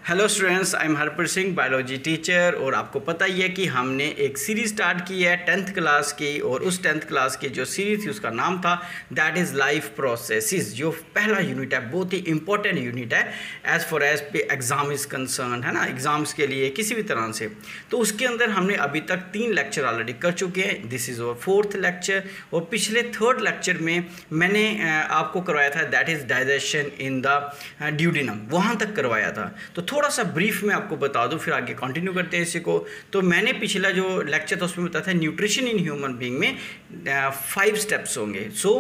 Hello students, I am Harpar Singh, biology teacher. और आपको पता ही है कि हमने एक सीरीज स्टार्ट की है 10th क्लास की, और उस 10th क्लास की जो सीरीज थी उसका नाम था दैट इज़ लाइफ प्रोसेसेस। जो पहला यूनिट है बहुत ही इंपॉर्टेंट यूनिट है एज़ फॉर एज पे एग्ज़ाम इज़ कंसर्न, है ना, एग्ज़ाम्स के लिए किसी भी तरह से। तो उसके अंदर हमने अभी तक 3 लेक्चर ऑलरेडी कर चुके हैं। दिस इज़ और 4th लेक्चर, और पिछले 3rd लेक्चर में मैंने आपको करवाया था that is digestion in the duodenum, वहाँ तक करवाया था। तो थोड़ा सा ब्रीफ में आपको बता दूं, फिर आगे कंटिन्यू करते हैं इसी को। तो मैंने पिछला जो लेक्चर था उसमें बताया था न्यूट्रिशन इन ह्यूमन बीइंग में 5 स्टेप्स होंगे। So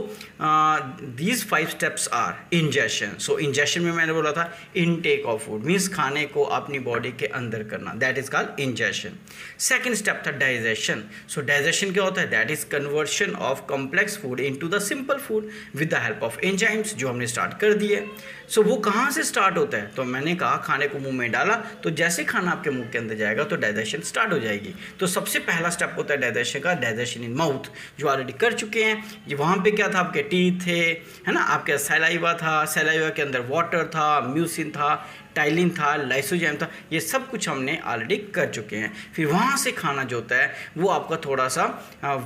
these 5 steps are ingestion. So ingestion में मैंने बोला था इनटेक ऑफ फूड, मीन्स खाने को अपनी बॉडी के अंदर करना, that is called ingestion. Second step था डाइजेशन। सो डाइजेशन क्या होता है? That is conversion of complex food into the simple food with the help of enzymes, जो हमने स्टार्ट कर दिए। सो वो कहाँ से स्टार्ट होता है? तो मैंने कहा खाने को मुंह में डाला, तो जैसे खाना आपके मुंह के अंदर जाएगा तो डाइजेशन स्टार्ट हो जाएगी। तो सबसे पहला स्टेप होता है डाइजेशन का, डाइजेशन इन माउथ, जो ऑलरेडी कर चुके हैं। ये वहाँ पे क्या था? आपके टीथ थे, है ना, आपके सलाइवा था, सलाइवा के अंदर वाटर था, म्यूसिन था, टाइलिन था, लाइसोजाइम था, ये सब कुछ हमने ऑलरेडी कर चुके हैं। फिर वहाँ से खाना जो होता है वो आपका थोड़ा सा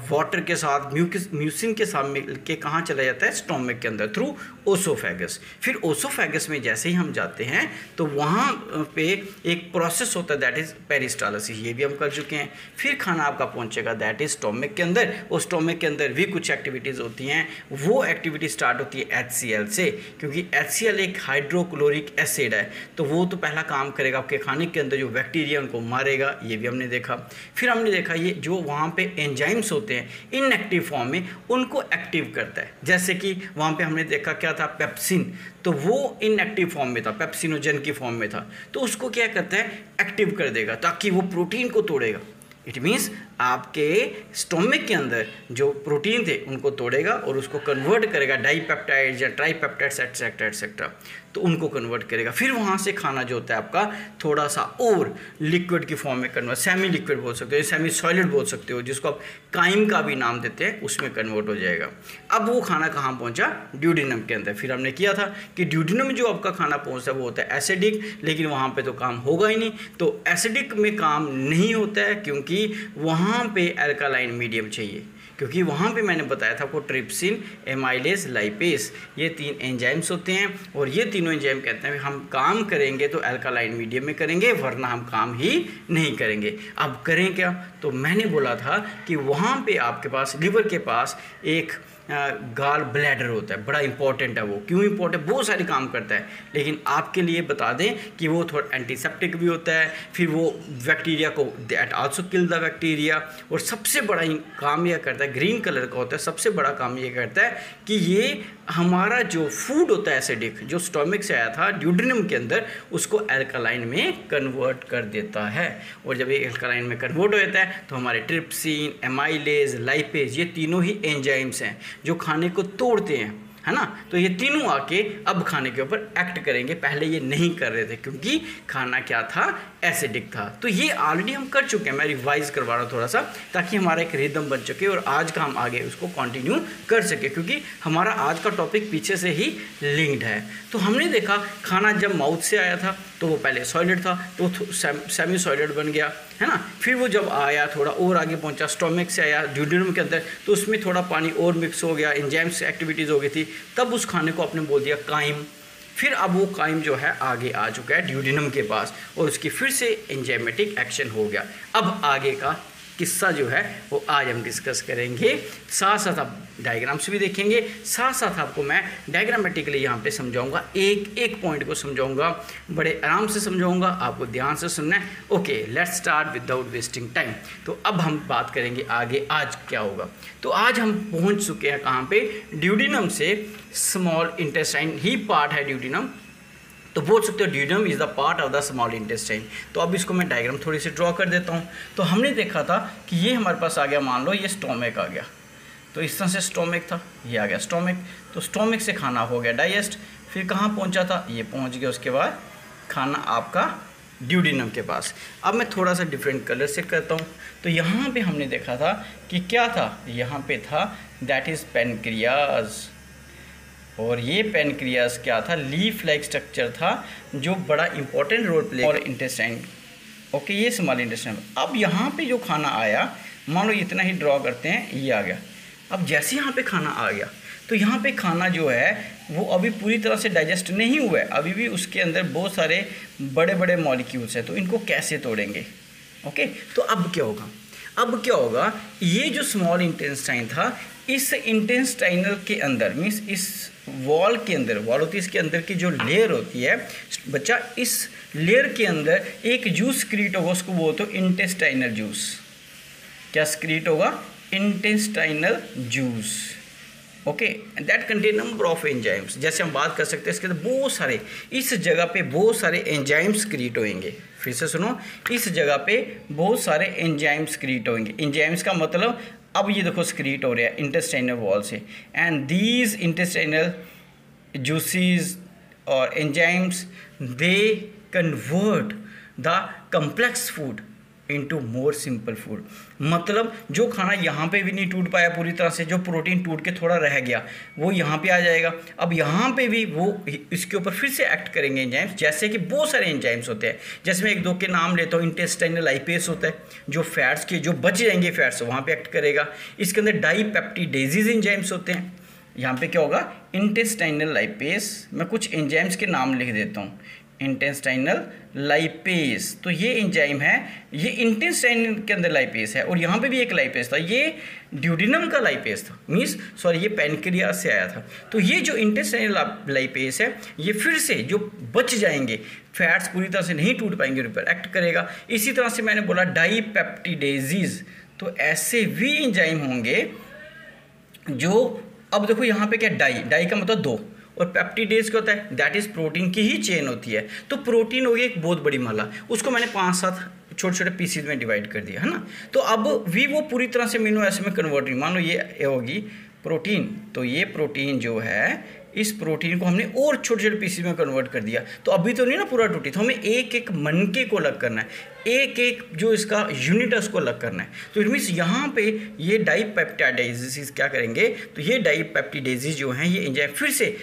वाटर के साथ म्यूसिन के साथ मिल के कहाँ चला जाता है? स्टोमक के अंदर थ्रू ओसोफेगस। फिर ओसोफेगस में जैसे ही हम जाते हैं तो वहाँ पे एक प्रोसेस होता है दैट इज़ पेरिस्टालसिस, ये भी हम कर चुके हैं। फिर खाना आपका पहुँचेगा दैट इज़ स्टोमक के अंदर, और स्टोमक के अंदर भी कुछ एक्टिविटीज़ होती हैं। वो एक्टिविटी स्टार्ट होती है HCl से, क्योंकि HCl एक हाइड्रोक्लोरिक एसिड है, तो वो तो पहला काम करेगा आपके खाने के अंदर जो बैक्टीरिया उनको मारेगा, ये भी हमने देखा। फिर हमने देखा ये जो वहाँ पे एंजाइम्स होते हैं इनएक्टिव फॉर्म में, उनको एक्टिव करता है। जैसे कि वहाँ पे हमने देखा क्या था? पेप्सिन, तो वो इनएक्टिव फॉर्म में था, पेप्सिनोजन की फॉर्म में था, तो उसको क्या करता है? एक्टिव कर देगा, ताकि वो प्रोटीन को तोड़ेगा। इट मीन्स आपके स्टोमक के अंदर जो प्रोटीन थे उनको तोड़ेगा और उसको कन्वर्ट करेगा डाईपेप्टाइड्स या ट्राईपेप्टाइड्स एक्सेट्रा एक्सेट्रा, तो उनको कन्वर्ट करेगा। फिर वहाँ से खाना जो होता है आपका थोड़ा सा और लिक्विड की फॉर्म में कन्वर्ट, सेमी लिक्विड बोल सकते हो, सेमी सॉलिड बोल सकते हो, जिसको आप काइम का भी नाम देते हैं, उसमें कन्वर्ट हो जाएगा। अब वो खाना कहाँ पहुँचा? ड्यूडेनम के अंदर। फिर हमने किया था कि ड्यूडेनम जो आपका खाना पहुँचता है वो होता है एसिडिक, लेकिन वहाँ पर तो काम होगा ही नहीं। तो एसिडिक में काम नहीं होता है क्योंकि वहाँ पे अल्कालाइन मीडियम चाहिए, क्योंकि वहाँ पे मैंने बताया था आपको ट्रिप्सिन, एमाइलेज, लाइपेज, ये 3 एंजाइम्स होते हैं, और ये तीनों एंजाइम कहते हैं हम काम करेंगे तो अल्कालाइन मीडियम में करेंगे, वरना हम काम ही नहीं करेंगे। अब करें क्या? तो मैंने बोला था कि वहाँ पे आपके पास लिवर के पास एक गाल ब्लैडर होता है, बड़ा इंपॉर्टेंट है वो। क्यों इंपॉर्टेंट? बहुत सारे काम करता है, लेकिन आपके लिए बता दें कि वो थोड़ा एंटीसेप्टिक भी होता है। फिर वो बैक्टीरिया को that also kill the bacteria, और सबसे बड़ा काम यह करता है, ग्रीन कलर का होता है, सबसे बड़ा काम ये करता है कि ये हमारा जो फूड होता है एसिडिक, जो स्टोमक से आया था ड्यूडेनम के अंदर, उसको अल्कालाइन में कन्वर्ट कर देता है। और जब ये अल्कालाइन में कन्वर्ट हो जाता है तो हमारे ट्रिप्सिन, एमाइलेज, लाइपेज, ये तीनों ही एंजाइम्स हैं जो खाने को तोड़ते हैं, है ना। तो ये तीनों आके अब खाने के ऊपर एक्ट करेंगे। पहले ये नहीं कर रहे थे क्योंकि खाना क्या था? एसिडिक था। तो ये ऑलरेडी हम कर चुके हैं, मैं रिवाइज करवा रहा हूँ थोड़ा सा, ताकि हमारा एक रिदम बन सके और आज का हम आगे उसको कंटिन्यू कर सके, क्योंकि हमारा आज का टॉपिक पीछे से ही लिंक्ड है। तो हमने देखा खाना जब माउथ से आया था तो वो पहले सॉलिड था, तो सेमी सॉलिड बन गया, है ना। फिर वो जब आया थोड़ा और आगे पहुंचा, स्टोमक से आया ड्यूडेनम के अंदर, तो उसमें थोड़ा पानी और मिक्स हो गया, एंजाइम्स एक्टिविटीज़ हो गई थी, तब उस खाने को आपने बोल दिया काइम। फिर अब वो काइम जो है आगे आ चुका है ड्यूडेनम के पास, और उसकी फिर से एंजाइमेटिक एक्शन हो गया। अब आगे का किस्सा जो है वो आज हम डिस्कस करेंगे, साथ साथ आप डायग्राम्स भी देखेंगे, साथ साथ आपको मैं डायग्रामेटिकली यहाँ पे समझाऊंगा, एक एक पॉइंट को समझाऊंगा, बड़े आराम से समझाऊंगा, आपको ध्यान से सुनना है। Okay, let's start without wasting time. तो अब हम बात करेंगे आगे आज क्या होगा। तो आज हम पहुँच चुके हैं कहाँ पे? ड्यूडेनम से स्मॉल इंटेस्टाइन ही पार्ट है ड्यूडेनम, तो बोल सकते हो duodenum is the part of the small intestine. तो अब इसको मैं डायग्राम थोड़ी सी ड्रॉ कर देता हूँ। तो हमने देखा था कि ये हमारे पास आ गया, मान लो ये स्टोमक आ गया, तो इस तरह से स्टोमक था, ये आ गया स्टोमक। तो स्टोमक से खाना हो गया डाइजेस्ट, फिर कहाँ पहुँचा था? ये पहुँच गया उसके बाद खाना आपका ड्यूडेनम के पास। अब मैं थोड़ा सा डिफरेंट कलर से करता हूँ। तो यहाँ पे हमने देखा था कि क्या था? यहाँ पे था दैट इज़ पेनक्रियाज, और ये पेनक्रियास क्या था, लीफ लाइक स्ट्रक्चर था जो बड़ा इंपॉर्टेंट रोल प्ले और इंटेस्टाइन। ओके, ये स्मॉल इंटेस्टाइन। अब यहाँ पे जो खाना आया, मान लो इतना ही ड्रॉ करते हैं, ये आ गया। अब जैसे यहाँ पे खाना आ गया तो यहाँ पे खाना जो है वो अभी पूरी तरह से डाइजेस्ट नहीं हुआ है, अभी भी उसके अंदर बहुत सारे बड़े बड़े मॉलिक्यूल्स हैं। तो इनको कैसे तोड़ेंगे? ओके, तो अब क्या होगा? अब क्या होगा, ये जो स्मॉल इंटेस्टाइन था, इस इंटेस्टाइनल के अंदर मीन्स इस वॉल के अंदर, वॉल होती है इसके अंदर की जो लेयर होती है बच्चा, इस लेयर के अंदर एक जूस क्रिएट होगा, उसको बोलते हो इंटेस्टाइनल जूस। क्या क्रिएट होगा? Intestinal juice. Okay, that contain number of enzymes. जैसे हम बात कर सकते हैं इसके अंदर बहुत सारे, इस जगह पे बहुत सारे एंजाइम्स क्रिएट होंगे। फिर से सुनो, इस जगह पे बहुत सारे एंजाइम्स क्रिएट होंगे। एंजाइम्स का मतलब अब ये देखो क्रिएट हो रहा है इंटेस्टाइनल वॉल से, एंड दीज इंटेस्टाइनल जूसेस और enzymes they convert the complex food into more simple food. मतलब जो खाना यहाँ पे भी नहीं टूट पाया पूरी तरह से, जो प्रोटीन टूट के थोड़ा रह गया, वो यहाँ पे आ जाएगा। अब यहाँ पे भी वो इसके ऊपर फिर से एक्ट करेंगे एंजाइम्स। जैसे कि बहुत सारे एंजाइम्स होते हैं, जैसे मैं एक दो के नाम लेता हूँ। इंटेस्टाइनल लाइपेस होता है, जो फैट्स के जो बच जाएंगे फैट्स वहाँ पे एक्ट करेगा। इसके अंदर डाईपेप्टिडेजेस एंजाइम्स होते हैं। यहाँ पे क्या होगा? Intestinal lipase. मैं कुछ एंजाइम्स के नाम लिख देता हूँ। इंटेस्टाइनल लाइपेस, तो ये एंजाइम है, ये इंटेस्टाइन के अंदर लाइपेस है, और यहाँ पे भी एक लाइपेस था, ये ड्यूडिनम का लाइपेस था, मीन्स सॉरी ये पेनक्रियास से आया था। तो ये जो इंटेस्टाइनल लाइपेस है, ये फिर से जो बच जाएंगे फैट्स पूरी तरह से नहीं टूट पाएंगे, उन पर एक्ट करेगा। इसी तरह से मैंने बोला डाईपेप्टिडेजेस, तो ऐसे भी एंजाइम होंगे जो, अब देखो यहाँ पे क्या, डाई का मतलब दो, और पेप्टिडेज क्या होता है? दैट इज प्रोटीन की ही चेन होती है। तो प्रोटीन हो गई एक बहुत बड़ी माला, उसको मैंने 5-7 छोटे छोटे पीसीज में डिवाइड कर दिया, है ना। तो अब भी वो पूरी तरह से अमीनो एसिड में कन्वर्ट नहीं। मान लो ये होगी प्रोटीन, तो ये प्रोटीन जो है, इस प्रोटीन को हमने और छोटे छोटे पीसीज में कन्वर्ट कर दिया। तो अभी तो नहीं ना पूरा टूटी, तो हमें एक एक मनके को अलग करना है, एक एक जो इसका यूनिट है उसको अलग करना है। तो इट मीन्स यहाँ पे ये डाईपेप्टाइडेजेस क्या करेंगे, तो ये डाईपेप्टिडेजेस जो हैं ये एंजाइम फिर से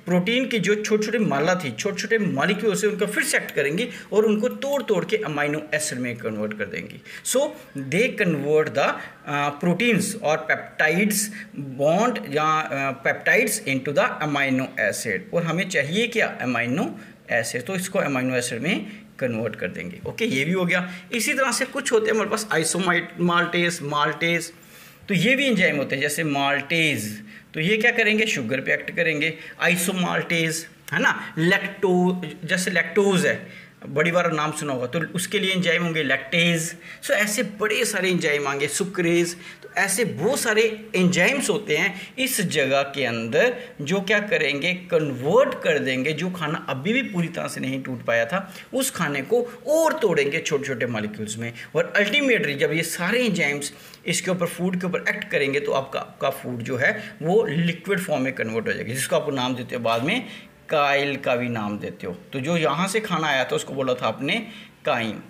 प्रोटीन की जो छोटे छोटे माला थी, छोटे छोटे मॉलिक्यूल से उनका फिर से एक्ट करेंगी और उनको तोड़ तोड़ के अमाइनो एसिड में कन्वर्ट कर देंगी। सो दे कन्वर्ट द प्रोटीन्स और पेप्टाइड्स बॉन्ड या peptides into the amino acid, और हमें चाहिए क्या? अमाइनो एसिड, तो इसको अमाइनो एसिड में कन्वर्ट कर देंगे। ओके, ये भी हो गया। इसी तरह से कुछ होते हैं हमारे पास माल्टेज, तो ये भी एंजाइम होते हैं, जैसे माल्टेज, तो ये क्या करेंगे? शुगर पे एक्ट करेंगे। आइसोमाल्टेज, है ना। जैसे लैक्टोज है, बड़ी बार नाम सुना होगा, तो उसके लिए एंजाइम होंगे लैक्टेज। सो ऐसे बड़े सारे एंजाइम आएंगे, सुक्रेज। तो ऐसे बहुत सारे एंजाइम्स होते हैं इस जगह के अंदर, जो क्या करेंगे? कन्वर्ट कर देंगे जो खाना अभी भी पूरी तरह से नहीं टूट पाया था, उस खाने को और तोड़ेंगे छोटे छोटे मॉलिक्यूल्स में, और अल्टीमेटली जब ये सारे एंजाइम्स इसके ऊपर फूड के ऊपर एक्ट करेंगे तो आपका फूड जो है वो लिक्विड फॉर्म में कन्वर्ट हो जाएगी, जिसको आप नाम देते हो बाद में काइल का भी नाम देते हो। तो जो यहाँ से खाना आया था उसको बोला था आपने काइन,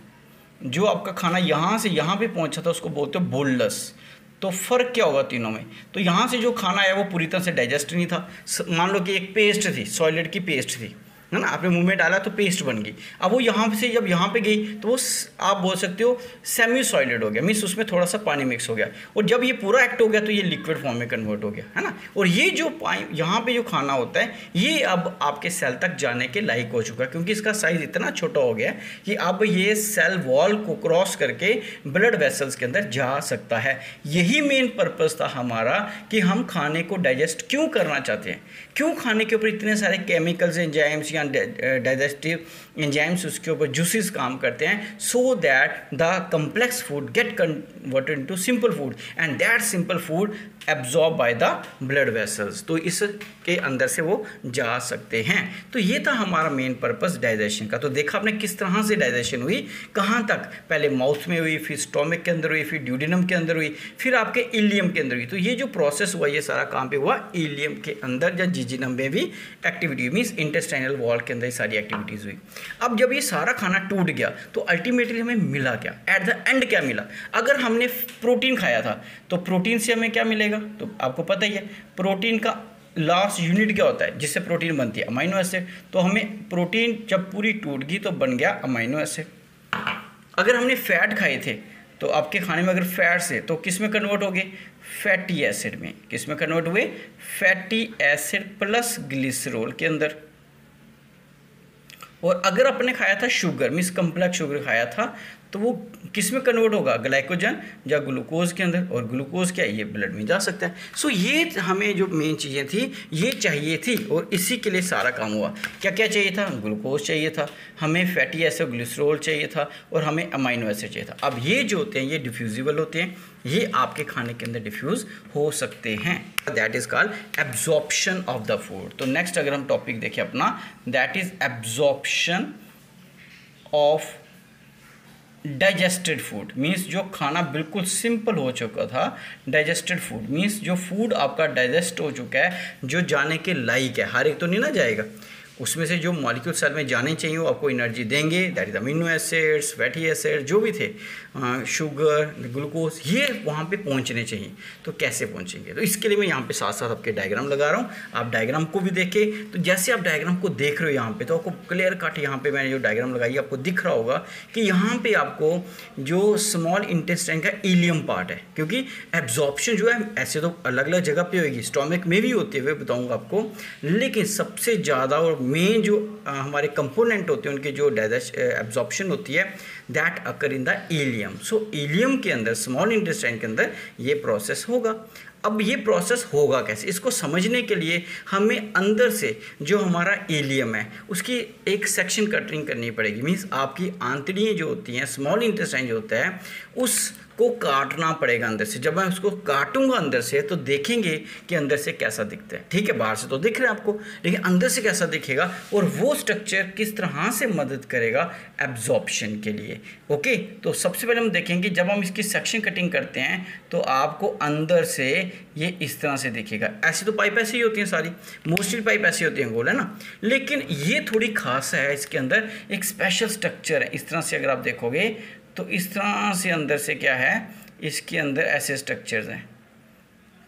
जो आपका खाना यहाँ से यहाँ पे पहुँचा था उसको बोलते हो बोलस। तो फ़र्क क्या होगा तीनों में? तो यहाँ से जो खाना आया वो पूरी तरह से डाइजेस्ट नहीं था। मान लो कि एक पेस्ट थी, सॉलिड की पेस्ट थी, है ना, आपने मुंह में डाला तो पेस्ट बन गई। अब वो यहाँ से जब यहाँ पे गई तो वो आप बोल सकते हो सेमी सॉलिड हो गया, मीन्स उसमें थोड़ा सा पानी मिक्स हो गया, और जब ये पूरा एक्ट हो गया तो ये लिक्विड फॉर्म में कन्वर्ट हो गया, है ना। और ये जो यहाँ पे जो खाना होता है ये अब आपके सेल तक जाने के लायक हो चुका है, क्योंकि इसका साइज इतना छोटा हो गया कि अब ये सेल वॉल को क्रॉस करके ब्लड वेसल्स के अंदर जा सकता है। यही मेन पर्पज़ था हमारा कि हम खाने को डाइजेस्ट क्यों करना चाहते हैं, क्यों खाने के ऊपर इतने सारे केमिकल्स, एंजाइम्स या डाइजेस्टिव एंजाइम्स उसके ऊपर जूसेस काम करते हैं, so that the complex food gate converted into simple food, and that simple food absorb by the blood vessels, तो इसके अंदर से वो जा सकते हैं। तो ये था हमारा मेन पर्पस डाइजेशन का। तो देखा आपने किस तरह से डाइजेशन हुई, कहाँ तक, पहले माउथ में हुई, फिर स्टोमक के अंदर हुई, फिर ड्यूडिनम के अंदर हुई, फिर आपके इलियम के अंदर हुई। तो ये जो प्रोसेस हुआ ये सारा काम पे हुआ इलियम के अंदर या जिजिनम में भी एक्टिविटी, मीन्स इंटेस्टाइनल वॉल के अंदर सारी एक्टिविटीज़ हुई। अब जब ये सारा खाना टूट गया तो अल्टीमेटली हमें मिला क्या, एट द एंड क्या मिला? अगर हमने प्रोटीन खाया था तो प्रोटीन से हमें क्या मिलेगा, तो आपको पता ही है प्रोटीन का लास्ट यूनिट क्या होता है जिससे प्रोटीन बनती है? Amino acid. तो हमें प्रोटीन जब पूरी टूट गई तो बन गया अमीनो एसिड। अगर हमने फैट खाए थे तो आपके खाने में अगर फैट्स है तो किस में कन्वर्ट हो गए? फैटी एसिड में। किस में कन्वर्ट हुए? फैटी एसिड प्लस ग्लिसरॉल के अंदर। और अगर आपने खाया था शुगर, मीन्स कम्प्लेक्स शुगर खाया था, तो वो किस में कन्वर्ट होगा? ग्लाइकोजन या ग्लूकोज के अंदर। और ग्लूकोज क्या है? ये ब्लड में जा सकता है। सो ये हमें जो मेन चीज़ें थी ये चाहिए थी और इसी के लिए सारा काम हुआ। क्या क्या चाहिए था? ग्लूकोज चाहिए था, हमें फैटी एसिड ग्लिसरॉल चाहिए था और हमें अमीनो एसिड चाहिए था। अब ये जो होते हैं ये डिफ्यूजिबल होते हैं, ये आपके खाने के अंदर डिफ्यूज़ हो सकते हैं। That is called absorption of the food. तो नेक्स्ट अगर हम टॉपिक देखें अपना, that is absorption of digested food. Means जो खाना बिल्कुल सिंपल हो चुका था, डाइजेस्टेड फूड मीन्स जो फूड आपका डाइजेस्ट हो चुका है, जो जाने के लायक है। हर एक तो नहीं ना जाएगा, उसमें से जो मॉलिक्यूल सेल में जाने चाहिए वो आपको एनर्जी देंगे। That is amino acids, fatty acid, जो भी थे, शुगर, ग्लूकोज, ये वहाँ पे पहुँचने चाहिए। तो कैसे पहुँचेंगे? तो इसके लिए मैं यहाँ पे साथ साथ आपके डायग्राम लगा रहा हूँ, आप डायग्राम को भी देखें। तो जैसे आप डायग्राम को देख रहे हो यहाँ पे, तो आपको क्लियर कट यहाँ पे मैंने जो डायग्राम लगाई आपको दिख रहा होगा कि यहाँ पे आपको जो स्मॉल इंटेस्टाइन का इलियम पार्ट है, क्योंकि एब्जॉर्प्शन जो है ऐसे तो अलग अलग जगह पे होगी, स्टोमक में भी होती है, बताऊँगा आपको, लेकिन सबसे ज़्यादा और मेन जो हमारे कंपोनेंट होते हैं उनके जो डाइजेस्ट एब्जॉर्प्शन होती है, that occur in the ileum. So ileum के अंदर, स्मॉल इंटेस्टाइन के अंदर ये प्रोसेस होगा। अब ये प्रोसेस होगा कैसे, इसको समझने के लिए हमें अंदर से जो हमारा इलियम है उसकी एक सेक्शन कटिंग करनी पड़ेगी। मीन्स आपकी आंतड़ियाँ जो होती हैं, स्मॉल इंटेस्टाइन जो होता है, उसको काटना पड़ेगा अंदर से। जब मैं उसको काटूंगा अंदर से तो देखेंगे कि अंदर से कैसा दिखता है। ठीक है, बाहर से तो दिख रहा है आपको, लेकिन अंदर से कैसा दिखेगा और वो स्ट्रक्चर किस तरह से मदद करेगा एब्जॉर्प्शन के लिए। ओके, तो सबसे पहले हम देखेंगे जब हम इसकी सेक्शन कटिंग करते हैं तो आपको अंदर से ये इस तरह से दिखेगा। ऐसी तो पाइप ऐसी ही होती हैं सारी, मोस्टली पाइप ऐसी होती हैं, गोल है ना, लेकिन ये थोड़ी खास है, इसके अंदर एक स्पेशल स्ट्रक्चर है। इस तरह से अगर आप देखोगे तो इस तरह से अंदर से क्या है, इसके अंदर ऐसे स्ट्रक्चर्स हैं।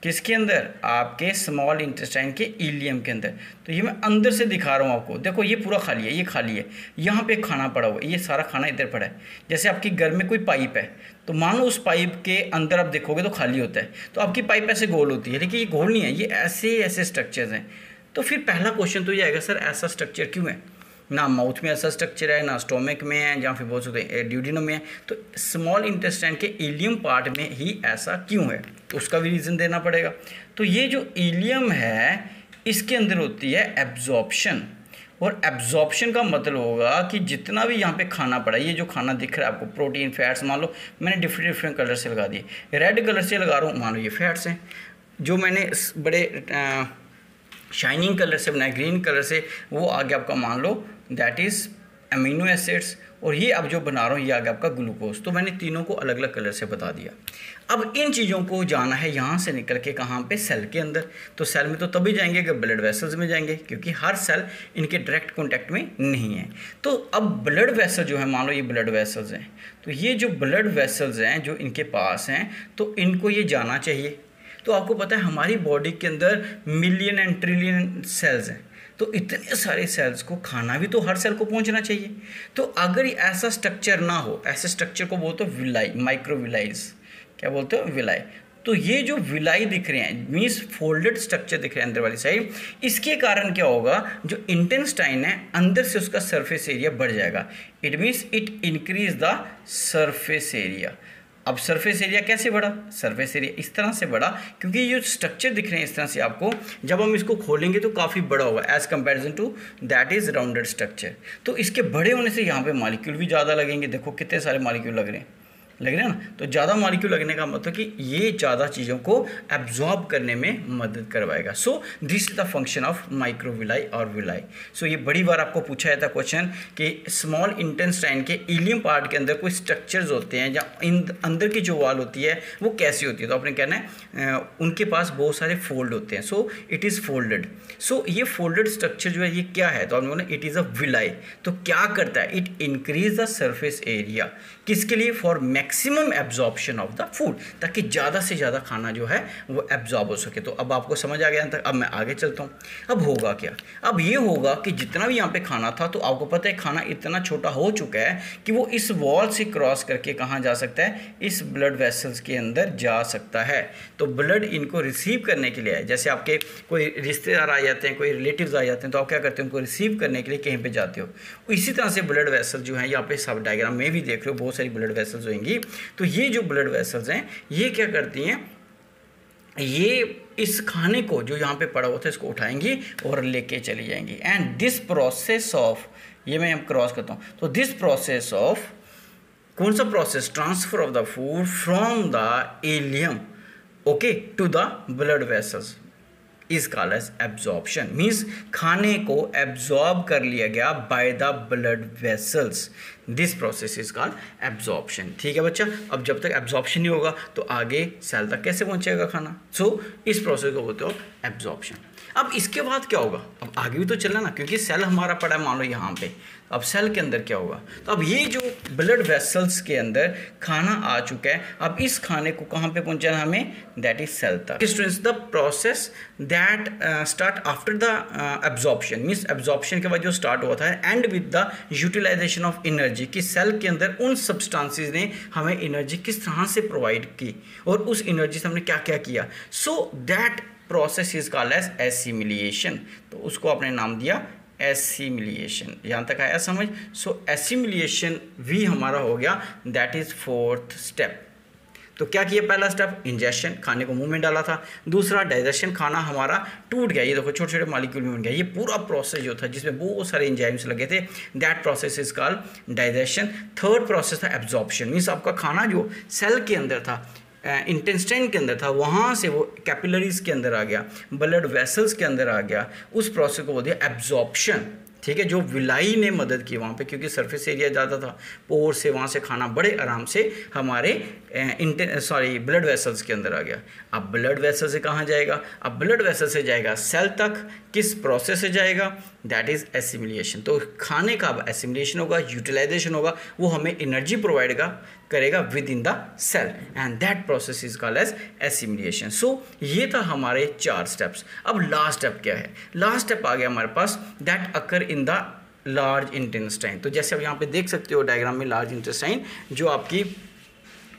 किसके अंदर? आपके स्मॉल इंटेस्टाइन के इलियम के अंदर। तो ये मैं अंदर से दिखा रहा हूँ आपको। देखो ये पूरा खाली है, ये खाली है, यहाँ पे खाना पड़ा हुआ है, ये सारा खाना इधर पड़ा है। जैसे आपके घर में कोई पाइप है तो मानो उस पाइप के अंदर आप देखोगे तो खाली होता है, तो आपकी पाइप ऐसे गोल होती है, लेकिन ये गोल नहीं है, ये ऐसे ऐसे स्ट्रक्चर्स हैं। तो फिर पहला क्वेश्चन तो ये आएगा, सर ऐसा स्ट्रक्चर क्यों है? ना माउथ में ऐसा स्ट्रक्चर है, ना स्टोमक में है, या फिर बोल सकते हैं ड्यूडिनम में है, तो स्मॉल इंटेस्टाइन के इलियम पार्ट में ही ऐसा क्यों है? तो उसका भी रीज़न देना पड़ेगा। तो ये जो इलियम है इसके अंदर होती है एब्जॉर्प्शन, और एब्जॉर्प्शन का मतलब होगा कि जितना भी यहाँ पे खाना पड़ा है, ये जो खाना दिख रहा है आपको, प्रोटीन, फैट्स, मान लो मैंने डिफरेंट डिफरेंट कलर से लगा दिए, रेड कलर से लगा रहा हूँ, मान लो ये फैट्स हैं। जो मैंने बड़े शाइनिंग कलर से बनाया, ग्रीन कलर से, वो आगे आपका मान लो दैट इज़ अमीनो एसिड्स, और ये अब जो बना रहा हूँ ये आगे आपका ग्लूकोज। तो मैंने तीनों को अलग अलग कलर से बता दिया। अब इन चीज़ों को जाना है यहाँ से निकल के कहाँ पे? सेल के अंदर। तो सेल में तो तभी जाएंगे कि ब्लड वेसल्स में जाएंगे, क्योंकि हर सेल इनके डायरेक्ट कॉन्टैक्ट में नहीं है। तो अब ब्लड वेसल जो है, मान लो ये ब्लड वेसल्स हैं, तो ये जो ब्लड वेसल्स हैं जो इनके पास हैं, तो इनको ये जाना चाहिए। तो आपको पता है हमारी बॉडी के अंदर मिलियन एंड ट्रिलियन सेल्स हैं, तो इतने सारे सेल्स को खाना भी तो हर सेल को पहुंचना चाहिए। तो अगर ऐसा स्ट्रक्चर ना हो, ऐसे स्ट्रक्चर को बोलते हो विलाई, माइक्रोविलाइज, क्या बोलते हो? विलाई। तो ये जो विलाई दिख रहे हैं मीन्स फोल्डेड स्ट्रक्चर दिख रहे हैं अंदर वाली साइड, इसके कारण क्या होगा, जो इंटेस्टाइन है अंदर से उसका सरफेस एरिया बढ़ जाएगा। It means it increase the surface area. अब सरफेस एरिया कैसे बढ़ा? सरफेस एरिया इस तरह से बढ़ा क्योंकि ये स्ट्रक्चर दिख रहे हैं इस तरह से आपको, जब हम इसको खोलेंगे तो काफ़ी बड़ा होगा as comparison to that is rounded structure. तो इसके बड़े होने से यहाँ पे मॉलिक्यूल भी ज़्यादा लगेंगे। देखो कितने सारे मॉलिक्यूल लग रहे हैं ना, तो ज़्यादा मॉलिक्यूल लगने का मतलब कि ये ज़्यादा चीज़ों को एब्जॉर्ब करने में मदद करवाएगा। So this is the function of microvilli और विलाई। सो ये बड़ी बार आपको पूछा जाता क्वेश्चन कि स्मॉल इंटेस्टाइन के इलियम पार्ट के अंदर कोई स्ट्रक्चर्स होते हैं या अंदर की जो वॉल होती है वो कैसी होती है, तो आपने कहना है उनके पास बहुत सारे फोल्ड होते हैं। So it is folded. So ये फोल्डेड स्ट्रक्चर जो है ये क्या है, तो आपने बोला इट इज़ अ विलाई। तो क्या करता है, it increase the surface area, किसके लिए? For maximum absorption of the food, ताकि ज़्यादा से ज़्यादा खाना जो है वो एब्जॉर्ब हो सके। तो अब आपको समझ आ गया तक, अब मैं आगे चलता हूँ। अब होगा क्या, अब ये होगा कि जितना भी यहाँ पे खाना था, तो आपको पता है खाना इतना छोटा हो चुका है कि वो इस वॉल से क्रॉस करके कहाँ जा सकता है, इस ब्लड वेसल्स के अंदर जा सकता है। तो ब्लड इनको रिसीव करने के लिए है, जैसे आपके कोई रिश्तेदार आ जाते हैं, कोई रिलेटिव्स आ जाते हैं, तो आप क्या करते हैं, उनको रिसीव करने के लिए कहीं पे जाते हो। इसी तरह से ब्लड वेसल जो है, यहाँ पे सब डायग्राम में भी देख रहे हो बहुत सारी ब्लड वेसल्स होंगी। तो ये जो ब्लड वेसल्स हैं ये क्या करती हैं, ये इस खाने को जो यहाँ पे पड़ा हुआ था इसको उठाएंगी और लेके चली जाएंगी। एंड दिस प्रोसेस ऑफ, ये मैं क्रॉस करता हूँ, तो दिस प्रोसेस ऑफ, कौन सा process, transfer of the food from the ileum okay to the blood vessels is called as absorption. Means खाने को एब्जॉर्ब कर लिया गया by the blood vessels, this process is called absorption. ठीक है बच्चा, अब जब तक एब्जॉर्प्शन नहीं होगा तो आगे सेल तक कैसे पहुंचेगा खाना। सो इस प्रोसेस को बोलते हो एब्जॉर्प्शन। अब इसके बाद क्या होगा, अब आगे भी तो चलना ना, क्योंकि सेल हमारा पड़ा है मान लो यहाँ पे। अब सेल के अंदर क्या होगा, तो अब ये जो ब्लड वेसल्स के अंदर खाना आ चुका है, अब इस खाने को कहाँ पे पहुँचाना हमें, दैट इज सेल तक। Students, the process that start after the absorption, means absorption के बाद जो स्टार्ट हुआ था, end with the utilisation of energy, कि सेल के अंदर उन सब्सटेंसेस ने हमें एनर्जी किस तरह से प्रोवाइड की और उस एनर्जी से हमने क्या क्या किया। So that process is called as assimilation. तो उसको आपने नाम दिया एसिमिलिएशन। यहाँ तक आया समझ। सो एसिमिलिएशन भी हमारा हो गया, दैट इज फोर्थ स्टेप। तो क्या किया, पहला स्टेप इंजेक्शन, खाने को मुंह में डाला था। दूसरा डाइजेशन, खाना हमारा टूट गया, ये देखो छोटे छोटे मॉलिक्यूल में बन गया। ये पूरा प्रोसेस जो था जिसमें बहुत सारे एंजाइम्स लगे थे, that process is called digestion. Third process था एब्जॉर्प्शन, मीन्स आपका खाना जो सेल के अंदर था, इंटेस्टाइन के अंदर था, वहाँ से वो कैपिलरीज के अंदर आ गया, ब्लड वेसल्स के अंदर आ गया, उस प्रोसेस को बोलते हैं एब्जॉर्प्शन। ठीक है, जो विलाई ने मदद की वहाँ पे, क्योंकि सरफेस एरिया ज़्यादा था, पोर से वहाँ से खाना बड़े आराम से हमारे ब्लड वेसल्स के अंदर आ गया। अब ब्लड वेसल से कहाँ जाएगा, अब ब्लड वेसल से जाएगा सेल तक, किस प्रोसेस से जाएगा, दैट इज एसिमिलिएशन। तो खाने का अब एसिमिलिएशन होगा, यूटिलाइजेशन होगा, वो हमें एनर्जी प्रोवाइड करेगा within the cell, and that process is called as assimilation. So ये था हमारे 4 स्टेप्स। अब लास्ट स्टेप क्या है, लास्ट स्टेप आ गया हमारे पास, that occur in the large intestine. तो जैसे आप यहाँ पे देख सकते हो डायग्राम में, लार्ज इंटेस्टाइन जो आपकी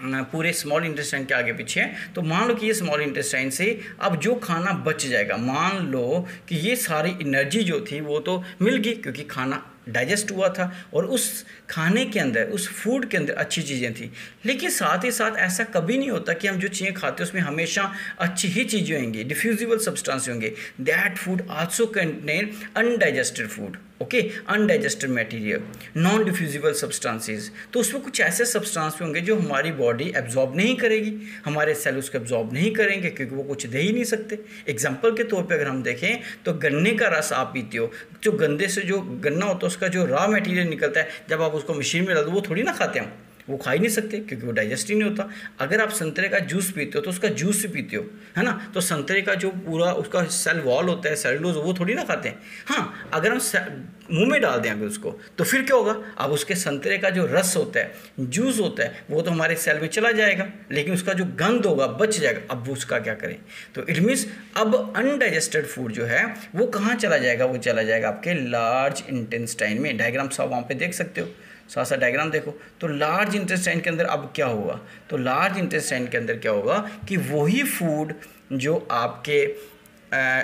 पूरे स्मॉल इंटेस्टाइन के आगे पीछे है। तो मान लो कि ये स्मॉल इंटेस्टाइन से अब जो खाना बच जाएगा, मान लो कि ये सारी एनर्जी जो थी वो तो मिल गई क्योंकि खाना डाइजेस्ट हुआ था और उस खाने के अंदर, उस फूड के अंदर अच्छी चीज़ें थी। लेकिन साथ ही साथ ऐसा कभी नहीं होता कि हम जो चीज़ें खाते हैं उसमें हमेशा अच्छी ही चीज़ें होंगी, डिफ्यूजिबल सब्सटेंस होंगे। That food also contain undigested food, okay, undigested material, non diffusible substances. तो उसमें कुछ ऐसे सब्सटेंस होंगे जो हमारी बॉडी एब्जॉर्ब नहीं करेगी, हमारे सेल उसको एब्जॉर्ब नहीं करेंगे क्योंकि वो कुछ दे ही नहीं सकते। एग्जाम्पल के तौर पे अगर हम देखें तो गन्ने का रस आप पीते हो, जो गन्ने से जो गन्ना होता है उसका जो रॉ मटेरियल निकलता है, जब आप उसको मशीन में डाल दो वो थोड़ी ना खाते हम, वो खा ही नहीं सकते क्योंकि वो डाइजेस्ट ही नहीं होता। अगर आप संतरे का जूस पीते हो तो उसका जूस ही पीते हो, है ना, तो संतरे का जो पूरा उसका सेल वॉल होता है, सेलुलोज, वो थोड़ी ना खाते हैं। हाँ, अगर हम मुंह में डाल दें अगर उसको, तो फिर क्या होगा, अब उसके संतरे का जो रस होता है, जूस होता है, वो तो हमारे सेल में चला जाएगा, लेकिन उसका जो गंध होगा बच जाएगा। अब उसका क्या करें, तो इट मीन्स अब अनडाइजेस्टेड फूड जो है वो कहाँ चला जाएगा, वो चला जाएगा आपके लार्ज इंटेस्टाइन में। डायग्राम सब वहाँ पे देख सकते हो, साथ साथ डायग्राम देखो। तो लार्ज इंटेस्टाइन के अंदर अब क्या होगा, तो लार्ज इंटेस्टाइन के अंदर क्या होगा कि वही फूड जो आपके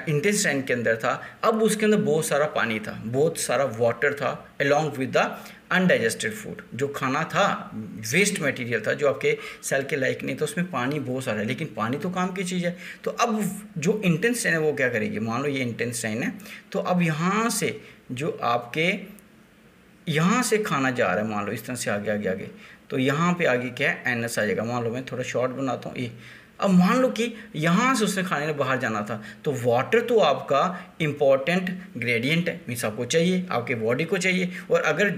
इंटेस्टाइन के अंदर था, अब उसके अंदर बहुत सारा पानी था, बहुत सारा वाटर था, along with the undigested food. जो खाना था वेस्ट मटेरियल था जो आपके सेल के लायक नहीं था, उसमें पानी बहुत सारा है, लेकिन पानी तो काम की चीज़ है। तो अब जो इंटेस्टाइन है वो क्या करेगी, मान लो ये इंटेस्टाइन है, तो अब यहाँ से जो आपके यहाँ से खाना जा रहा है, मान लो इस तरह से आगे आगे आगे, तो यहाँ पे आगे क्या है, एनएस आ जाएगा। मान लो मैं थोड़ा शॉर्ट बनाता हूँ ये। अब मान लो कि यहाँ से उसने खाने ने बाहर जाना था, तो वाटर तो आपका इम्पॉर्टेंट ग्रेडियंट है, मीन्स आपको चाहिए, आपके बॉडी को चाहिए। और अगर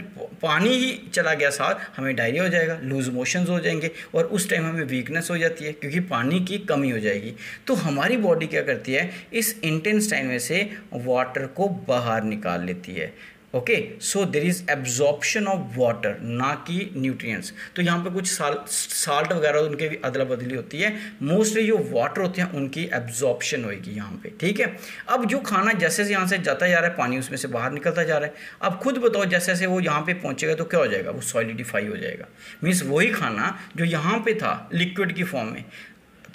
पानी ही चला गया साथ, हमें डायरिया हो जाएगा, लूज मोशंस हो जाएंगे, और उस टाइम हमें वीकनेस हो जाती है क्योंकि पानी की कमी हो जाएगी। तो हमारी बॉडी क्या करती है, इस इंटेस्टाइन में से वाटर को बाहर निकाल लेती है, okay, so there is absorption of water, ना कि न्यूट्रिएंट्स। तो यहाँ पे कुछ साल्ट वगैरह उनके भी अदला बदली होती है, मोस्टली जो वाटर होते हैं उनकी एब्जॉर्प्शन होगी यहाँ पे, ठीक है। अब जो खाना जैसे जैसे यहाँ से जाता जा रहा है, पानी उसमें से बाहर निकलता जा रहा है। अब खुद बताओ जैसे जैसे वो यहाँ पे पहुँचेगा तो क्या हो जाएगा, वो सॉलिडिफाई हो जाएगा। मीन्स वही खाना जो यहाँ पे था लिक्विड की फॉर्म में,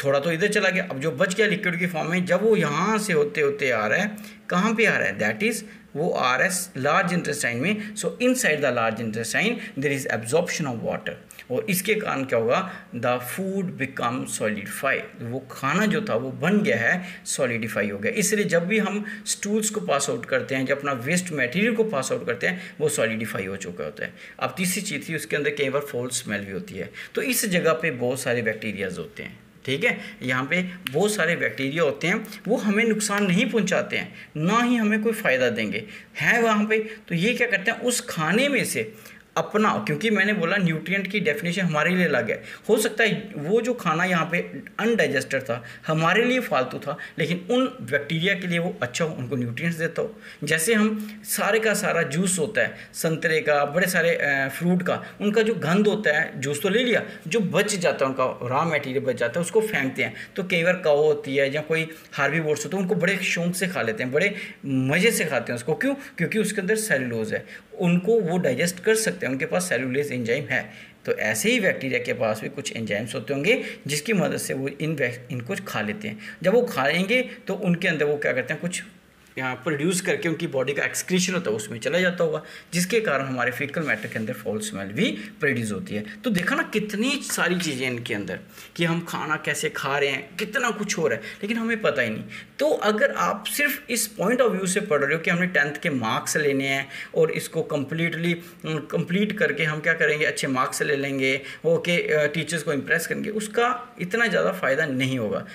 थोड़ा तो इधर चला गया, अब जो बच गया लिक्विड की फॉर्म में, जब वो यहाँ से होते होते आ रहा है, कहाँ पे आ रहा है, दैट इज वो आ रहा है लार्ज इंटेस्टाइन में। So inside the large intestine there is absorption of water, और इसके कारण क्या होगा, द फूड बिकम सॉलिडिफाई, वो खाना जो था वो बन गया है, सॉलिडिफाई हो गया। इसलिए जब भी हम स्टूल्स को पास आउट करते हैं, जब अपना वेस्ट मटेरियल को पास आउट करते हैं, वो सॉलिडिफाई हो चुका होता है। अब तीसरी चीज़ थी, उसके अंदर कई बार फॉल स्मेल भी होती है। तो इस जगह पे बहुत सारे बैक्टीरियाज होते हैं, ठीक है, यहाँ पे बहुत सारे बैक्टीरिया होते हैं, वो हमें नुकसान नहीं पहुँचाते हैं, ना ही हमें कोई फ़ायदा देंगे, हैं वहाँ पे। तो ये क्या करते हैं, उस खाने में से अपना, क्योंकि मैंने बोला न्यूट्रिएंट की डेफिनेशन हमारे लिए अलग है, हो सकता है वो जो खाना यहाँ पे अनडाइजेस्टेड था, हमारे लिए फालतू था, लेकिन उन बैक्टीरिया के लिए वो अच्छा हो, उनको न्यूट्रिएंट्स देता हो। जैसे हम सारे का सारा जूस होता है, संतरे का, बड़े सारे फ्रूट का, उनका जो गंध होता है, जूस तो ले लिया, जो बच जाता है, उनका रॉ मटेरियल बच जाता है, उसको फेंकते हैं। तो कई बार काऊ होती है या कोई हार्बीवोर्स होते हैं, उनको बड़े शौक से खा लेते हैं, बड़े मज़े से खाते हैं उसको। क्यों? क्योंकि उसके अंदर सेलुलोज है, उनको वो डाइजेस्ट कर सकते हैं, उनके पास सेलुलेज एंजाइम है। तो ऐसे ही बैक्टीरिया के पास भी कुछ एंजाइम्स होते होंगे जिसकी मदद से वो इनको खा लेते हैं। जब वो खाएंगे तो उनके अंदर वो क्या करते हैं, कुछ यहाँ प्रोड्यूस करके उनकी बॉडी का एक्सक्रीशन होता है उसमें चला जाता होगा, जिसके कारण हमारे फीकल मैटर के अंदर फॉल स्मेल भी प्रोड्यूस होती है। तो देखा ना कितनी सारी चीज़ें इनके अंदर, कि हम खाना कैसे खा रहे हैं, कितना कुछ हो रहा है, लेकिन हमें पता ही नहीं। तो अगर आप सिर्फ इस पॉइंट ऑफ व्यू से पढ़ रहे हो कि हमने 10th के मार्क्स लेने हैं और इसको कंप्लीट करके हम क्या करेंगे, अच्छे मार्क्स ले लेंगे, ओके, टीचर्स को इम्प्रेस करेंगे, उसका इतना ज़्यादा फ़ायदा नहीं होगा।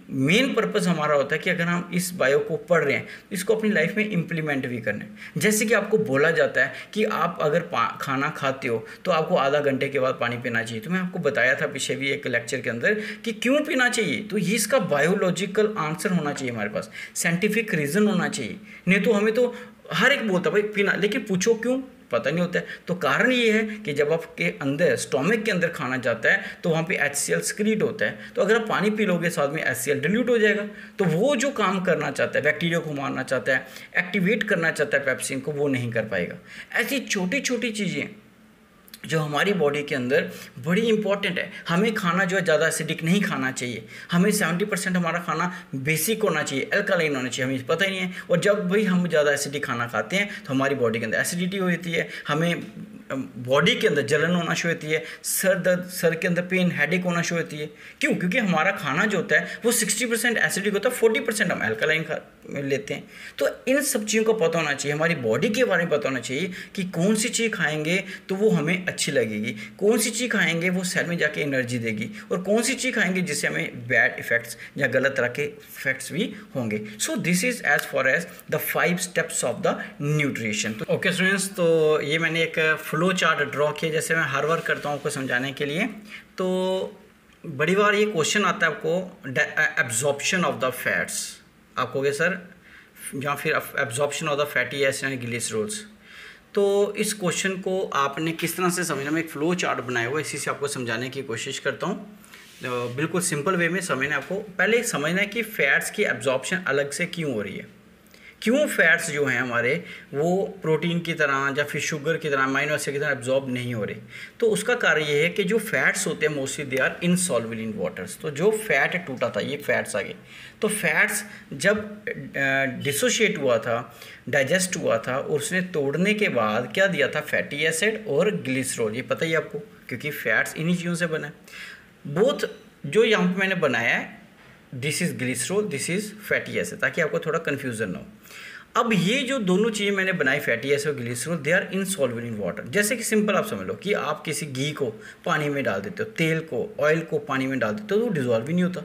मेन पर्पस हमारा होता है कि अगर हम इस बायो को पढ़ रहे हैं, इसको अपनी लाइफ में इम्प्लीमेंट भी करना है। जैसे कि आपको बोला जाता है कि आप अगर खाना खाते हो तो आपको आधा घंटे के बाद पानी पीना चाहिए। तो मैं आपको बताया था पीछे भी एक लेक्चर के अंदर कि क्यों पीना चाहिए। तो ये इसका बायोलॉजिकल आंसर होना चाहिए, हमारे पास साइंटिफिक रीज़न होना चाहिए। नहीं तो हमें तो हर एक बोलता भाई पीना, लेकिन पूछो क्यों, पता नहीं होता है। तो कारण ये है कि जब आपके अंदर स्टोमक के अंदर खाना जाता है तो वहाँ पे HCl सिक्रीट होता है। तो अगर आप पानी पी लोगे साथ में HCl डिल्यूट हो जाएगा। तो वो जो काम करना चाहता है, बैक्टीरिया को मारना चाहता है, एक्टिवेट करना चाहता है पेप्सिन को, वो नहीं कर पाएगा। ऐसी छोटी छोटी चीज़ें जो हमारी बॉडी के अंदर बड़ी इंपॉर्टेंट है। हमें खाना जो है ज़्यादा एसिडिक नहीं खाना चाहिए। हमें 70% हमारा खाना बेसिक होना चाहिए, अल्कलाइन होना चाहिए, हमें पता ही नहीं है। और जब भी हम ज़्यादा एसिडिक खाना खाते हैं तो हमारी बॉडी के अंदर एसिडिटी होती है, हमें बॉडी के अंदर जलन होना शुरू होती है, सर दर्द, सर के अंदर पेन, हेडेक होना शुरू होती है। क्यों? क्योंकि हमारा खाना जो होता है वो 60% एसिडिक होता है, 40% हम अल्कलाइन लेते हैं। तो इन सब चीज़ों को पता होना चाहिए, हमारी बॉडी के बारे में पता होना चाहिए कि कौन सी चीज़ खाएंगे तो वो हमें अच्छी लगेगी, कौन सी चीज़ खाएंगे वो सेल में जाके एनर्जी देगी, और कौन सी चीज़ खाएंगे जिससे हमें बैड इफेक्ट्स या गलत तरह के इफेक्ट्स भी होंगे। So this is as far as the 5 steps of the nutrition. Okay students, तो ये मैंने एक फ्लो चार्ट ड्रॉ किया जैसे मैं हर बार करता हूँ आपको समझाने के लिए। तो बड़ी बार ये क्वेश्चन आता है आपको, एब्जॉर्प्शन ऑफ द फैट्स, आप कहोगे सर या फिर absorption of the fatty acid and glycerols. तो इस क्वेश्चन को आपने किस तरह से समझना, मैं एक फ्लो चार्ट बनाया हुआ, इसी से आपको समझाने की कोशिश करता हूँ। तो बिल्कुल सिंपल वे में समझना, आपको पहले समझना है कि फैट्स की एब्जॉर्प्शन अलग से क्यों हो रही है। क्यों फैट्स जो हैं हमारे वो प्रोटीन की तरह या फिर शुगर की तरह, अमीनो एसिड की तरह एब्जॉर्ब नहीं हो रहे। तो उसका कारण ये है कि जो फैट्स होते हैं mostly they are insoluble in waters. तो जो फैट टूटा था, ये फैट्स आ गए। तो फैट्स जब डिसोशिएट हुआ था, डाइजेस्ट हुआ था, और उसने तोड़ने के बाद क्या दिया था, फैटी एसिड और ग्लिसरॉल। ये पता ही आपको, क्योंकि फैट्स इन्हीं चीज़ों से बना है। बोथ जो यहाँ पर मैंने बनाया है, this is glycerol, this is fatty acid, ताकि आपको थोड़ा कन्फ्यूज़न ना हो। अब ये जो दोनों चीज़ें मैंने बनाई, फैटी एसिड और glycerol, they are insoluble in water. जैसे कि सिंपल आप समझ लो कि आप किसी घी को पानी में डाल देते हो, तेल को, ऑयल को पानी में डाल देते हो, तो वो डिज़ोल्व ही नहीं होता।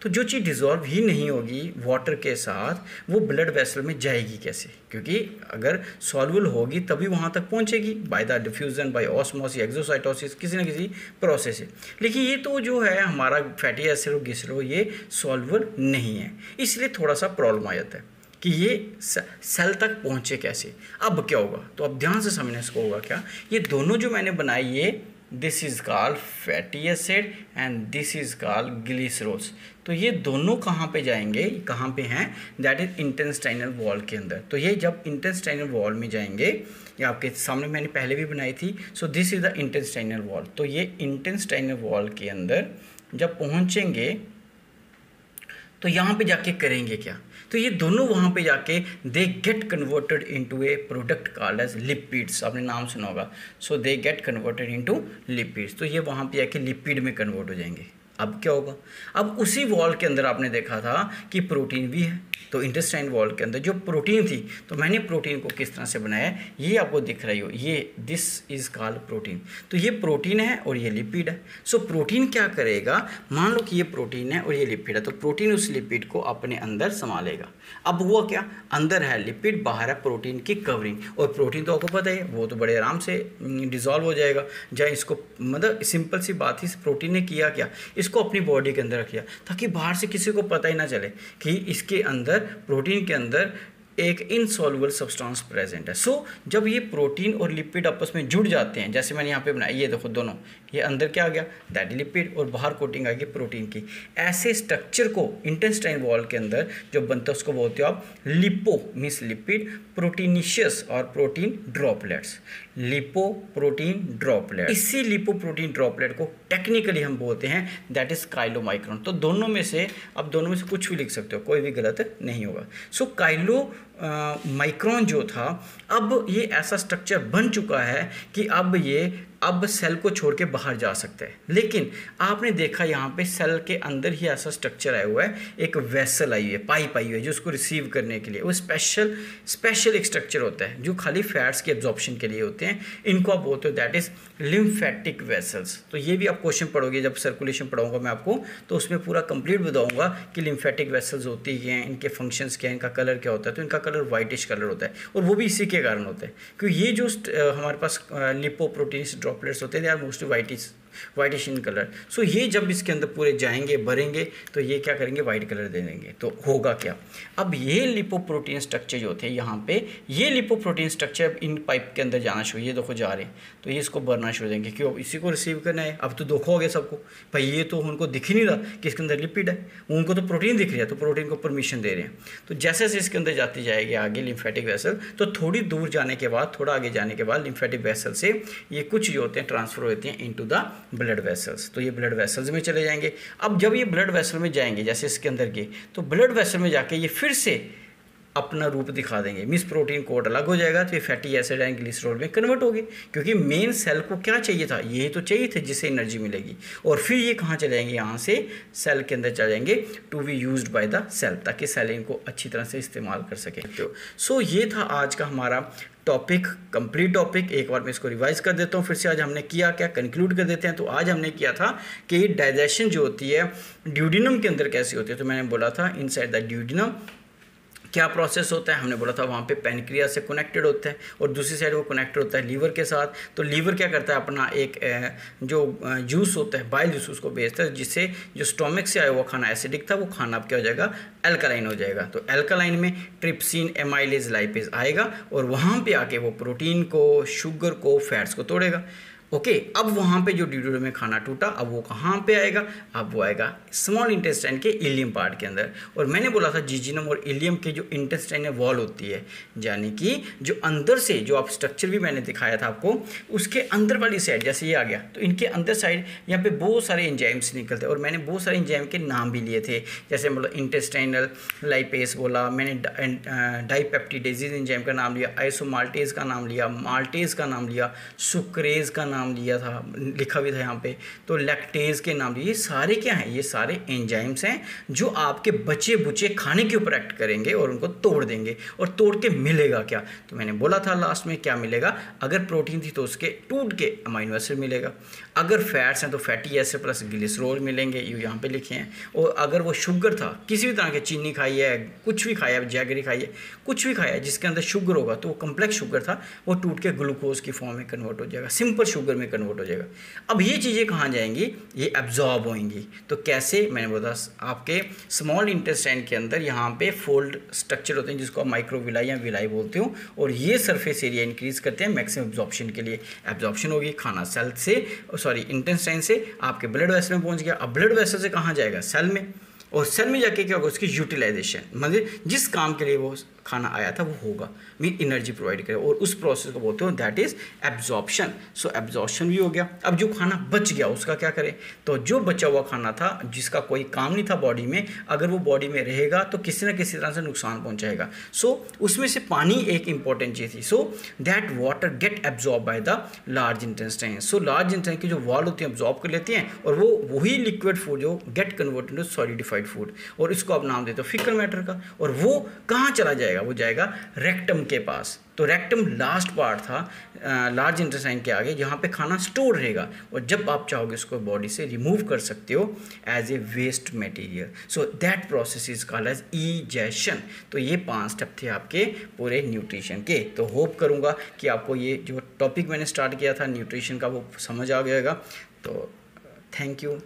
तो जो चीज़ डिज़ोल्व ही नहीं होगी वाटर के साथ, वो ब्लड वेसल में जाएगी कैसे? क्योंकि अगर सॉल्युबल होगी तभी वहाँ तक पहुँचेगी, by the diffusion, by osmosis, exocytosis, किसी न किसी प्रोसेस से। लेकिन ये तो जो है हमारा फैटी एसिड और ग्लिसरॉल, ये सॉल्युबल नहीं है, इसलिए थोड़ा सा प्रॉब्लम आ जाता है। कि ये सेल तक पहुँचे कैसे। अब क्या होगा, तो अब ध्यान से समझना इसको। होगा क्या, ये दोनों जो मैंने बनाई, ये this is called fatty acid and this is called glycerols. तो ये दोनों कहाँ पे जाएंगे, कहाँ पे हैं, दैट इज इंटेस्टाइनल वॉल के अंदर। तो ये जब इंटेस्टाइनल वॉल में जाएंगे, ये आपके सामने मैंने पहले भी बनाई थी। सो this is the intestinal wall. तो ये इंटेस्टाइनल वॉल के अंदर जब पहुँचेंगे तो यहाँ पे जाके करेंगे क्या, तो ये दोनों वहाँ पे जाके they get converted into a product called as lipids. आपने नाम सुना होगा। So they get converted into lipids. तो ये वहाँ पे जाके लिपिड में कन्वर्ट हो जाएंगे। अब क्या होगा, अब उसी वॉल के अंदर आपने देखा था कि प्रोटीन भी है। तो इंटेस्टाइन वॉल के अंदर जो प्रोटीन थी, तो मैंने प्रोटीन को किस तरह से बनाया, ये आपको दिख रही हो, ये दिस इज कॉल्ड प्रोटीन। तो ये प्रोटीन है और ये लिपिड है। सो प्रोटीन क्या करेगा, मान लो कि ये प्रोटीन है और ये लिपिड है, तो प्रोटीन उस लिपिड को अपने अंदर संभालेगा। अब हुआ क्या, अंदर है लिपिड, बाहर है प्रोटीन की कवरिंग। और प्रोटीन तो आपको पता है वो तो बड़े आराम से डिजॉल्व हो जाएगा। जहाँ इसको मतलब सिंपल सी बात ही, प्रोटीन ने किया क्या, इसको अपनी बॉडी के अंदर रखिया ताकि बाहर से किसी को पता ही ना चले कि इसके अंदर, प्रोटीन के अंदर एक इनसॉल्युबल सब्सटेंस प्रेजेंट है। सो जब ये प्रोटीन और लिपिड आपस में जुड़ जाते हैं, जैसे मैंने यहाँ पे बनाया, ये देखो दोनों, ये अंदर क्या आ गया, दैट लिपिड, और बाहर कोटिंग आ गई प्रोटीन की। ऐसे स्ट्रक्चर को इंटेस्टाइन वॉल के अंदर जो बनता है उसको बोलते हो आप लिपो मीन्स लिपिड, प्रोटीनिशियस और protein droplets, lipo protein droplet. इसी लिपो प्रोटीन ड्रॉपलेट को टेक्निकली हम बोलते हैं दैट इज काइलोमाइक्रोन। तो दोनों में से, अब दोनों में से कुछ भी लिख सकते हो, कोई भी गलत नहीं होगा। सो काइलो माइक्रोन जो था, अब ये ऐसा स्ट्रक्चर बन चुका है कि अब सेल को छोड़ के बाहर जा सकता है। लेकिन आपने देखा यहाँ पे सेल के अंदर ही ऐसा स्ट्रक्चर आया हुआ है, एक वेसल आई हुई है, पाइप आई हुई है, जो उसको रिसीव करने के लिए, वो स्पेशल एक स्ट्रक्चर होता है जो खाली फैट्स के एब्जॉर्प्शन के लिए होते हैं। इनको आप बोलते हो दैट इज लिम्फेटिक वेसल्स। तो ये भी आप क्वेश्चन पढ़ोगे, जब सर्कुलेशन पढ़ाऊंगा मैं आपको, तो उसमें पूरा कंप्लीट बताऊंगा कि लिम्फेटिक वेसल्स होती हैं, इनके फंक्शंस क्या है, इनका कलर क्या होता है। तो इनका कलर वाइटिश कलर होता है, और वो भी इसी के कारण होता है क्योंकि ये जो हमारे पास लिपोप्रोटीन ड्रॉपलेट्स होते हैं, they are mostly whitish in colour. So ये जब इसके अंदर पूरे जाएंगे, भरेंगे, तो ये क्या करेंगे, वाइट कलर दे देंगे। तो होगा क्या, अब ये लिपोप्रोटीन स्ट्रक्चर जो थे यहाँ पे, ये लिपोप्रोटीन स्ट्रक्चर अब इन पाइप के अंदर जाना शुरू, ये देखो जा रहे हैं, तो ये इसको भरना शुरू देंगे। क्यों, इसी को रिसीव करना है। अब तो धोखा हो गया सबको, भाई ये तो उनको दिख ही नहीं रहा कि इसके अंदर लिपिड है, उनको तो प्रोटीन दिख रहा है, तो प्रोटीन को परमिशन दे रहे हैं। तो जैसे जैसे इसके अंदर जाती जाएगी आगे लिम्फेटिक वेसल, तो थोड़ी दूर जाने के बाद, थोड़ा आगे जाने के बाद लिम्फेटिक वेसल से ये कुछ जो होते हैं ट्रांसफर होते हैं इनटू द ब्लड वेसल्स। तो ये ब्लड वेसल्स में चले जाएंगे। अब जब ये ब्लड वेसल में जाएंगे, जैसे इसके अंदर के, तो ब्लड वेसल में जाके ये फिर से अपना रूप दिखा देंगे, मीन्स प्रोटीन कोड अलग हो जाएगा, तो ये फैटी एसिड एंड ग्लिसरॉल में कन्वर्ट होगी। क्योंकि मेन सेल को क्या चाहिए था, ये तो चाहिए थे जिससे एनर्जी मिलेगी। और फिर ये कहाँ चले जाएंगे, यहाँ से सेल के अंदर चले जाएंगे to be used by the cell, ताकि सेल इनको अच्छी तरह से इस्तेमाल कर सके। सो ये था आज का हमारा टॉपिक, कंप्लीट टॉपिक। एक बार मैं इसको रिवाइज कर देता हूँ फिर से। आज हमने किया क्या, कंक्लूड कर देते हैं। तो आज हमने किया था कि डाइजेशन जो होती है ड्यूडिनम के अंदर कैसी होती है। तो मैंने बोला था इनसाइड द ड्यूडिनम क्या प्रोसेस होता है, हमने बोला था वहाँ पे पैनक्रियास से कनेक्टेड होता है, और दूसरी साइड वो कनेक्टेड होता है लीवर के साथ। तो लीवर क्या करता है, अपना एक जो जूस होता है, बाइल जूस, उसको भेजता है, जिससे जो स्टोमक से आया हुआ खाना एसिडिक था, वो खाना अब क्या हो जाएगा, एल्कालाइन हो जाएगा। तो एल्कालाइन में ट्रिप्सिन, एमाइलेज, लाइपेज आएगा, और वहाँ पे आके वो प्रोटीन को, शुगर को, फैट्स को तोड़ेगा। ओके, अब वहाँ पे जो ड्यूडिनम में खाना टूटा, अब वो कहाँ पे आएगा, अब वो आएगा स्मॉल इंटेस्टाइन के इलियम पार्ट के अंदर। और मैंने बोला था जीजिनम और इलियम के जो इंटेस्टाइनल वॉल होती है, यानी कि जो अंदर से, जो आप स्ट्रक्चर भी मैंने दिखाया था आपको, उसके अंदर वाली साइड, जैसे ये आ गया, तो इनके अंदर साइड यहाँ पे बहुत सारे एंजाइम्स निकलते हैं। और मैंने बहुत सारे एंजाइम के नाम भी लिए थे, जैसे मतलब इंटेस्टाइनल लाइपेस बोला मैंने, डाइपेप्टिडेजिस एंजाइम का नाम लिया, आइसोमाल्टेज का नाम लिया, माल्टेज का नाम लिया, सुक्रेज का नाम लिया था, लिखा भी था यहाँ पे, तो लैक्टेज के नाम लिए। ये सारे क्या हैं, ये सारे एंजाइम्स हैं जो आपके बचे बुचे खाने के ऊपर एक्ट करेंगे और उनको तोड़ देंगे। और तोड़ के मिलेगा क्या, तो मैंने बोला था लास्ट में क्या मिलेगा, अगर प्रोटीन थी तो उसके टूट के अमाइनो एसिड मिलेगा, अगर फैट्स हैं तो फैटी एसिड प्लस ग्लिसरॉल मिलेंगे, ये यहाँ पे लिखे हैं। और अगर वो शुगर था, किसी भी तरह के, चीनी खाई है, कुछ भी खाया है, जैगरी खाई है, कुछ भी खाया है जिसके अंदर शुगर होगा, तो वो कम्प्लेक्स शुगर था, वो टूट के ग्लूकोज की फॉर्म में कन्वर्ट हो जाएगा। सिंपल शुगर शुगर में कन्वर्ट हो जाएगा। अब ये चीज़ें कहाँ जाएंगी, ये एब्जॉर्ब होंगी। तो कैसे, मैंने बोला आपके स्मॉल इंटेस्टाइन के अंदर यहाँ पे फोल्ड स्ट्रक्चर होते हैं जिसको आप माइक्रोविलाई या विलाई बोलते हो, और ये सरफेस एरिया इंक्रीज करते हैं मैक्सिमम एब्जॉर्प्शन के लिए। एब्जॉर्प्शन होगी, खाना सेल से इंटेस्टाइन से आपके ब्लड वेसल में पहुँच गया। अब ब्लड वेसल से कहाँ जाएगा, सेल में, और सेल में जाके क्या होगा, उसकी यूटिलाइजेशन, मतलब जिस काम के लिए वो खाना आया था वो होगा, मीन एनर्जी प्रोवाइड करे, और उस प्रोसेस को बोलते हो that is absorption. So absorption भी हो गया। अब जो खाना बच गया उसका क्या करें, तो जो बचा हुआ खाना था जिसका कोई काम नहीं था बॉडी में, अगर वो बॉडी में रहेगा तो किसी न किसी तरह से नुकसान पहुंचाएगा। सो उसमें से पानी एक इंपॉर्टेंट चीज़ थी। So that water get absorb by the large intestine. So large intestine की जो वॉल होती है एब्जॉर्ब कर लेती हैं, और वो वही लिक्विड फूड जो gate convert into solidified food, और इसको आप नाम देते हो फीकल मैटर का। और वो कहाँ चला जाएगा, वो जाएगा रेक्टम के पास। तो रेक्टम लास्ट पार्ट था लार्ज इंटेस्टाइन के आगे, जहाँ पे खाना स्टोर रहेगा, और जब आप चाहोगे उसको बॉडी से रिमूव कर सकते हो as a waste material. So that process is called as egestion. तो ये 5 स्टेप थे आपके पूरे न्यूट्रिशन के। तो होप करूँगा कि आपको ये जो टॉपिक मैंने स्टार्ट किया था न्यूट्रिशन का वो समझ आ गएगा। तो थैंक यू।